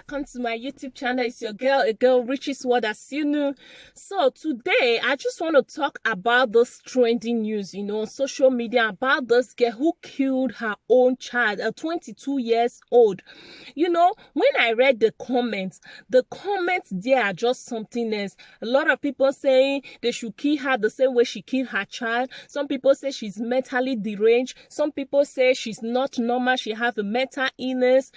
welcome to my YouTube channel. It's your girl, Richie's World, as you know. So today I just want to talk about this trending news, on social media, about this girl who killed her own child, a 22 years old. When I read the comments there are just something else. A lot of people saying they should kill her the same way she killed her child. Some people say she's mentally deranged. Some people say she's not normal, she has a mental illness.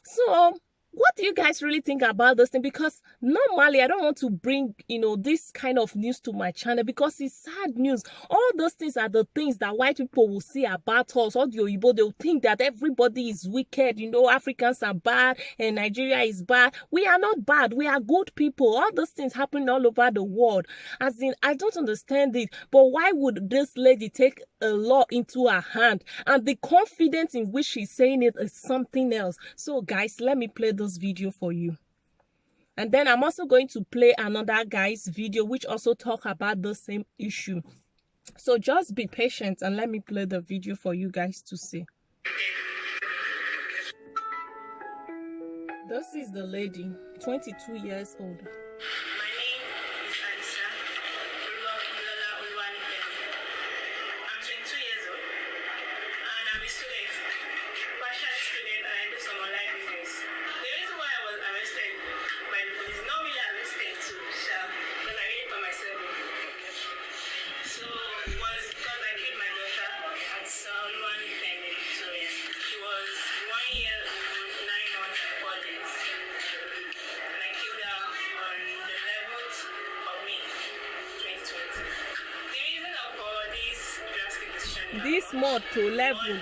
So what do you guys really think about this thing? Because normally I don't want to bring this kind of news to my channel because it's sad news. All those things are the things that white people will see about us. All the Oyibo, they'll think that everybody is wicked, Africans are bad and Nigeria is bad. We are not bad, we are good people. All those things happen all over the world. As in, I don't understand it, but why would this lady take a law into her hand? And the confidence in which she's saying it is something else. So guys, let me play this video for you, and then I'm also going to play another guy's video which also talk about the same issue. So just be patient and let me play the video for you guys to see. This is the lady, 22 years old. This month to 11th.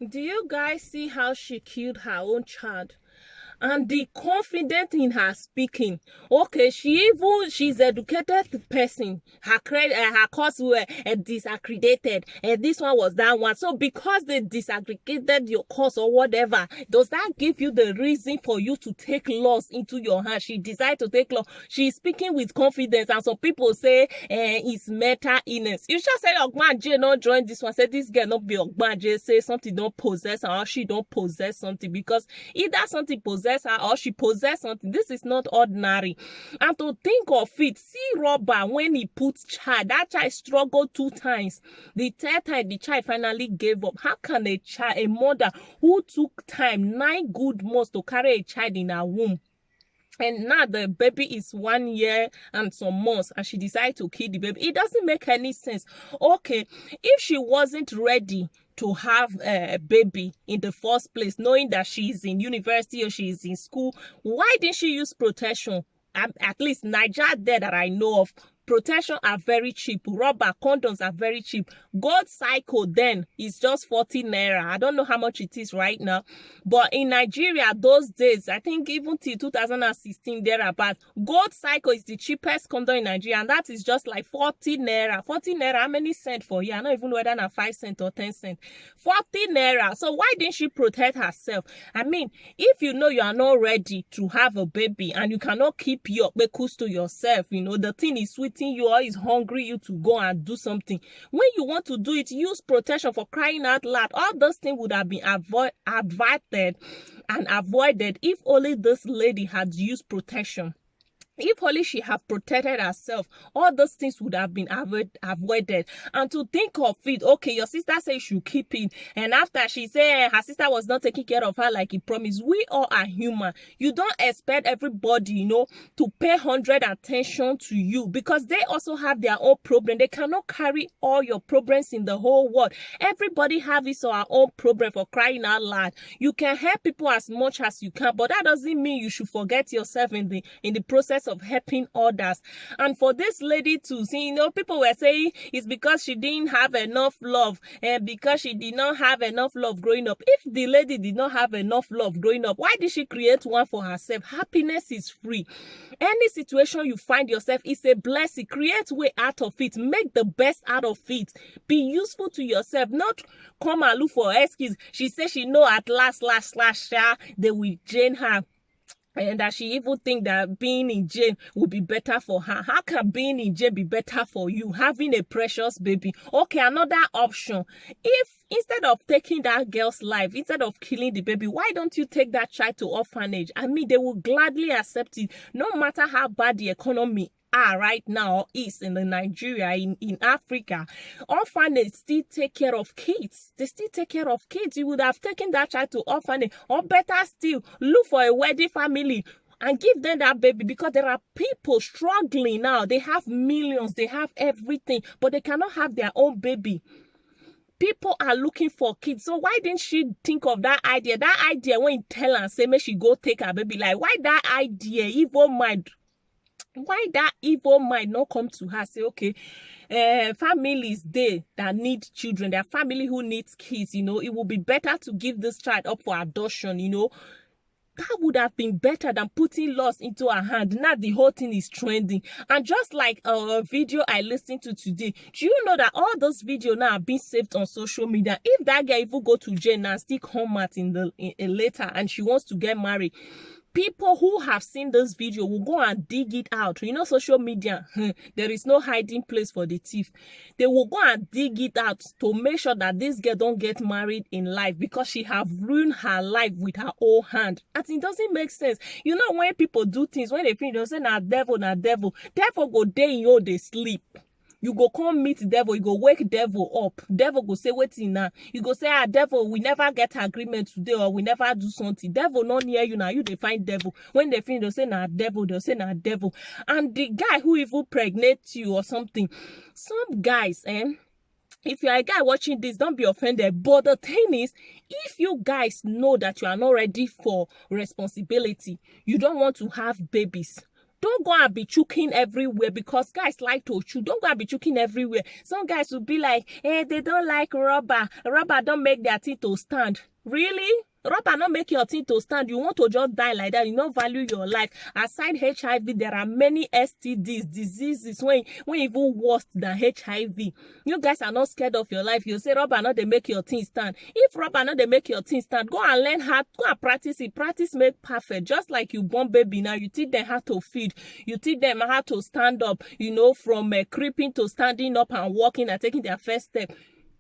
Do you guys see how she killed her own child? and the confident in her speaking. Okay, she's educated person. Her course were disaccredited, and this one was that one. So because they disaggregated your course or whatever, does that give you the reason for you to take laws into your hand? She decided to take law. She's speaking with confidence, and some people say it's mental illness. You just say Ogbaje not join this one. Say this girl not be Ogbaje. Say something don't possess her, or she don't possess something, because either something possess her or she possess something. This is not ordinary. And to think of it, see Robert, when he puts child, that child struggled 2 times. The 3rd time the child finally gave up. How can a mother who took time 9 good months to carry a child in her womb, and now the baby is 1 year and some months, and she decided to kill the baby? It doesn't make any sense. Okay, if she wasn't ready to have a baby in the first place, knowing that she's in university or she's in school, why didn't she use protection? At least Nigeria there that I know of, protection are very cheap. Rubber condoms are very cheap. Gold cycle then is just 40 naira. I don't know how much it is right now, but in Nigeria those days, I think even till 2016 thereabout, gold cycle is the cheapest condom in Nigeria, and that is just like 40 naira. 40 naira, how many cents for you? I don't even know whether it's 5 cents or 10 cents. 40 naira. So why didn't she protect herself? I mean, if you know you are not ready to have a baby and you cannot keep your bekus to yourself, you know, the thing is sweet you or is hungry you to go and do something. When you want to do it, use protection, for crying out loud. All those things would have been avoided if only this lady had used protection. If only she had protected herself, all those things would have been avoided. And to think of it, okay, your sister says you should keep it, and after she said her sister was not taking care of her like he promised. We all are human. You don't expect everybody, you know, to pay 100 attention to you, because they also have their own problem. They cannot carry all your problems in the whole world. Everybody have his or her own problem, for crying out loud. You can help people as much as you can, but that doesn't mean you should forget yourself in the process of helping others. And for this lady to see, you know, people were saying it's because she didn't have enough love, and because she did not have enough love growing up. If the lady did not have enough love growing up, why did she create one for herself? Happiness is free. Any situation you find yourself is a blessing. Create way out of it. Make the best out of it. Be useful to yourself. Not come and look for excuse. She said she know at last they will drain her, and that she even think that being in jail would be better for her. How can being in jail be better for you? Having a precious baby. Okay, another option. If instead of taking that girl's life, instead of killing the baby, why don't you take that child to orphanage? I mean, they will gladly accept it, no matter how bad the economy are right now is in the Nigeria, in Africa. Orphanage still take care of kids. They still take care of kids. You would have taken that child to orphanage, or better still, look for a wedding family and give them that baby, because there are people struggling now. They have millions, they have everything, but they cannot have their own baby. People are looking for kids. So why didn't she think of that idea? That idea when you tell her, say, may she go take her baby. Like, why that idea, evil mind? Why that evil might not come to her, say, okay, families they that need children, their family who needs kids, you know, it would be better to give this child up for adoption, you know. That would have been better than putting laws into her hand. Now the whole thing is trending. And just like a video I listened to today, do you know that all those videos now are being saved on social media? If that guy even go to jail and still come out in later and she wants to get married, people who have seen this video will go and dig it out. You know, social media, there is no hiding place for the thief. They will go and dig it out to make sure that this girl don't get married in life, because she have ruined her life with her own hand. And it doesn't make sense. You know, when people do things, when they finish, they say, nah, devil. Devil go day in your day sleep. You go come meet devil, you go wake devil up. Devil go say, wait in now. You go say, devil, we never get agreement today, or we never do something. Devil not near you now. You they find devil. When they finish, they'll say, nah, devil. They'll say, nah, devil. And the guy who even pregnates you or something. Some guys, if you're a guy watching this, don't be offended. But the thing is, if you guys know that you are not ready for responsibility, you don't want to have babies, don't go and be choking everywhere, because guys like to chew. Don't go and be choking everywhere. Some guys will be like, they don't like rubber. Rubber don't make their teeth to stand. Really? Rubber not make your thing to stand. You want to just die like that. You not value your life. Aside HIV, there are many STDs, diseases when even worse than HIV. You guys are not scared of your life. You say rubber not they make your thing stand. If rubber not they make your thing stand, go and learn how, go and practice it. Practice make perfect. Just like you born baby now, you teach them how to feed. You teach them how to stand up, you know, from creeping to standing up and walking and taking their first step.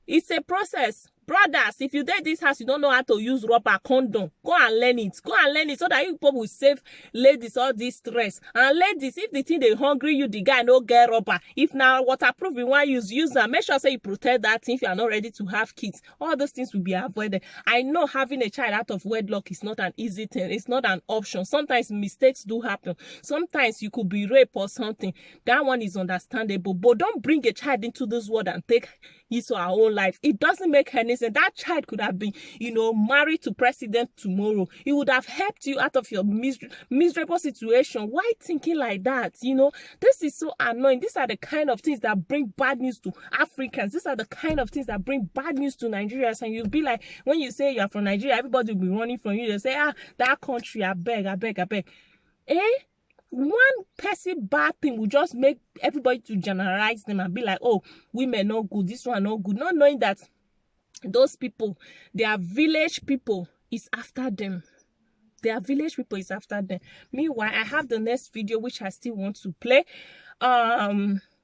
It's a process. Brothers, if you did this house, you don't know how to use rubber condom. Go and learn it. Go and learn it so that you people will save ladies all this stress. And ladies, if the thing they hungry you, the guy no get rubber. If now waterproof you want use that. Make sure say you protect that thing if you are not ready to have kids. All those things will be avoided. I know having a child out of wedlock is not an easy thing. It's not an option. Sometimes mistakes do happen. Sometimes you could be raped or something. That one is understandable. But don't bring a child into this world and take his or her own life. It doesn't make any sense. That child could have been, you know, married to president tomorrow. It would have helped you out of your miserable situation. Why thinking like that? You know, this is so annoying. These are the kind of things that bring bad news to Africans. These are the kind of things that bring bad news to Nigerians. And you'll be like, when you say you're from Nigeria, everybody will be running from you. They say, that country, I beg. One person bad thing will just make everybody to generalize them and be like, oh, women not good, this one not good, not knowing that those people, their village people is after them. Their village people is after them. Meanwhile, I have the next video which I still want to play.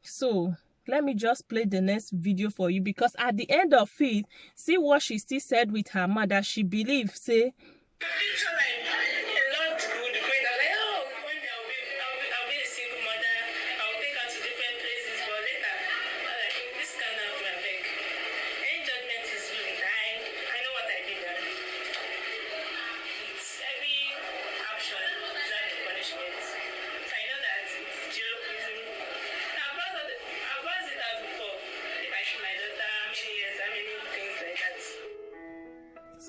So let me just play the next video for you, because at the end of it, see what she still said with her mother. She believes, say,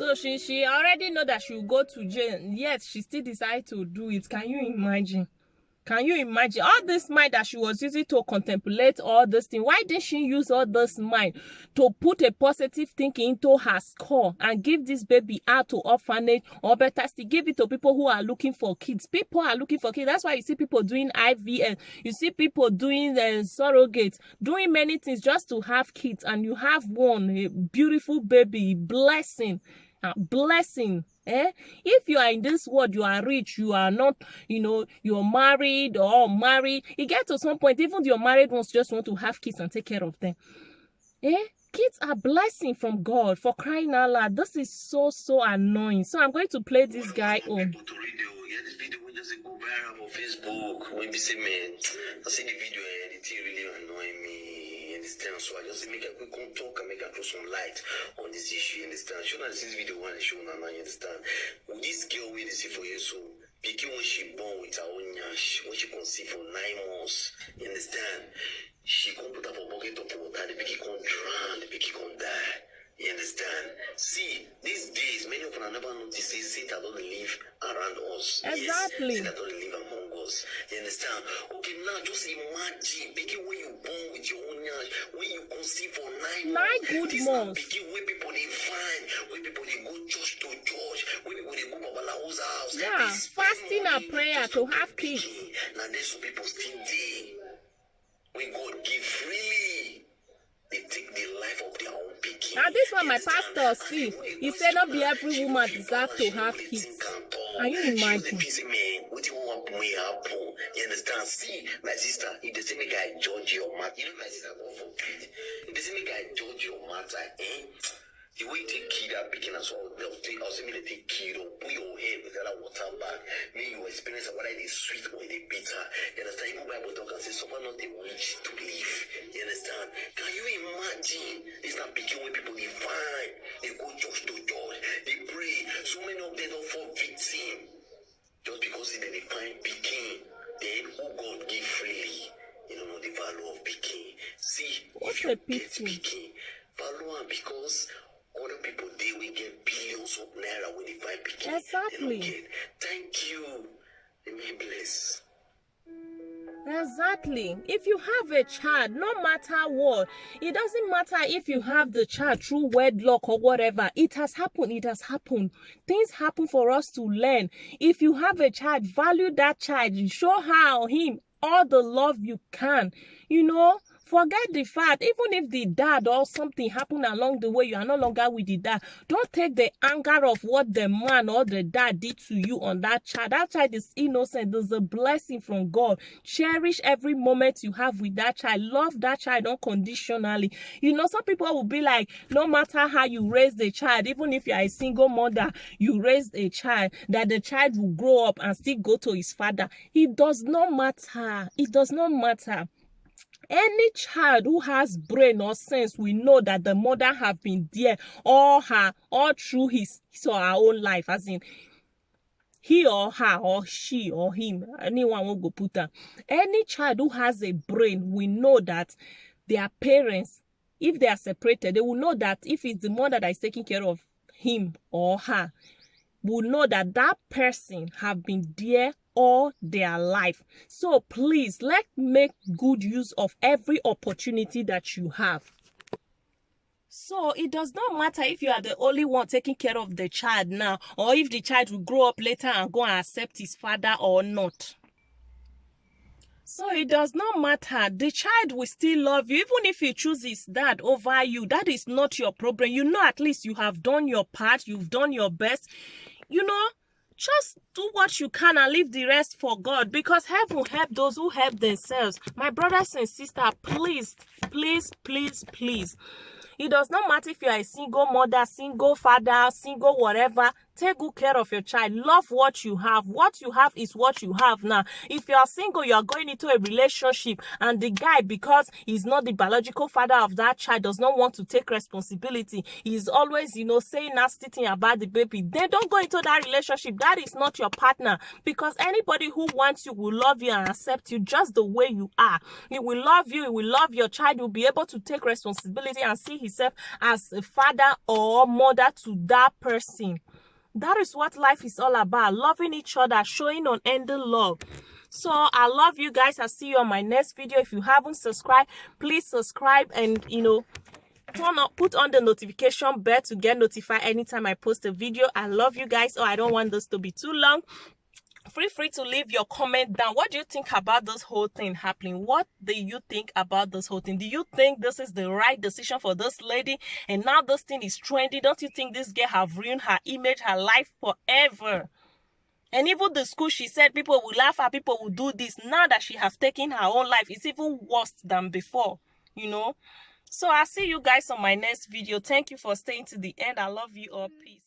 so she already know that she will go to jail, yet she still decide to do it. Can you imagine? Can you imagine all this mind that she was using to contemplate all this thing? Why didn't she use all this mind to put a positive thinking into her skull and give this baby out to orphanage, or better still give it to people who are looking for kids? People are looking for kids. That's why you see people doing IVF. You see people doing surrogates, doing many things just to have kids. And you have one, a beautiful baby, blessing. Blessing. If you are in this world, you are rich, you are not, you know, you're married or married, you get to some point, even your married ones just want to have kids and take care of them. Kids are blessing from God, for crying out loud. This is so annoying. So I'm going to play this guy on. This video will just go viral on Facebook. When we say, man, I see the video and it really annoying me. Understand? So I just make a quick talk and make a throw some light on this issue. Understand? Show that this video one show now. Understand? With this girl we see for you, so picking when she born with her own nyash, when she conceived for 9 months. You understand? She can put up a bucket of water, the picky can drown, the picky can die. You understand? See, these days, many of us never notice Satan don't live around us. Exactly. Yes, Satan don't live among us. You understand? Okay, now just imagine, begin when you born with your own nyash, when you conceive for 9 months. Good months. Begin where people they find, where people they go church to church, where people they go Babalawo's house. Yeah, fasting and prayer to have kids. Now there's some people still there. When God give freely, they take the life of their own picking. Now this one my pastor see. He said not be every woman deserve to have kids. Can you imagine? What do you want to happen? You understand? See, my sister, if the same guy judge your matter, you know my sister go for it. If the same guy judge your matter, the way you take kid are picking as well, they'll also mean they take kid or put your head with that water bag. May you experience whether it is sweet or it is bitter. You understand? Even Bible talk and say someone not the wish to live. You understand? Can you imagine? It's not picking when people they find, they go church to church, they pray. So many of them don't fall victim. Just because they find picking, then who God give freely. You don't know the value of picking. See, what if you a get pity. picking, value because other people they will get billions of naira when they find picking. Exactly. Thank you. Let me bless. Exactly. If you have a child, no matter what, it doesn't matter if you have the child through wedlock or whatever. It has happened. It has happened. Things happen for us to learn. If you have a child, value that child. Show her or him all the love you can. You know, forget the fact, even if the dad or something happened along the way, you are no longer with the dad. Don't take the anger of what the man or the dad did to you on that child. That child is innocent. There's a blessing from God. Cherish every moment you have with that child. Love that child unconditionally. You know, some people will be like, no matter how you raise the child, even if you are a single mother, you raised a child, that the child will grow up and still go to his father. It does not matter. It does not matter. Any child who has brain or sense, we know that the mother have been there all through his or her own life, as in he or her or she or him, anyone will go put her. Any child who has a brain, we know that their parents, if they are separated, they will know that if it's the mother that is taking care of him or her, will know that that person have been there all their life. So please, let's make good use of every opportunity that you have. So it does not matter if you are the only one taking care of the child now, or if the child will grow up later and go and accept his father or not. So it does not matter. The child will still love you. Even if he chooses his dad over you, that is not your problem. You know, at least you have done your part. You've done your best. You know, just do what you can and leave the rest for God, because heaven help those who help themselves. My brothers and sisters, please, please, please, please. It does not matter if you are a single mother, single father, single whatever. Take good care of your child. Love what you have. What you have is what you have now. If you are single, you are going into a relationship, and the guy, because he's not the biological father of that child, does not want to take responsibility. He's always, you know, saying nasty thing about the baby. Then don't go into that relationship. That is not your partner, because anybody who wants you will love you and accept you just the way you are. He will love you. He will love your child. He will be able to take responsibility and see himself as a father or mother to that person. That is what life is all about. Loving each other, showing unending love. So I love you guys. I'll see you on my next video. If you haven't subscribed, please subscribe, and you know, put on the notification bell to get notified anytime I post a video. I love you guys. I don't want this to be too long. Feel free to leave your comment down. What do you think about this whole thing happening? What do you think about this whole thing? Do you think this is the right decision for this lady, and now this thing is trendy? Don't you think this girl have ruined her image, her life forever? And even the school, she said people will laugh at, people will do this. Now that she has taken her own life, it's even worse than before, you know. So I'll see you guys on my next video. Thank you for staying to the end. I love you all. Peace.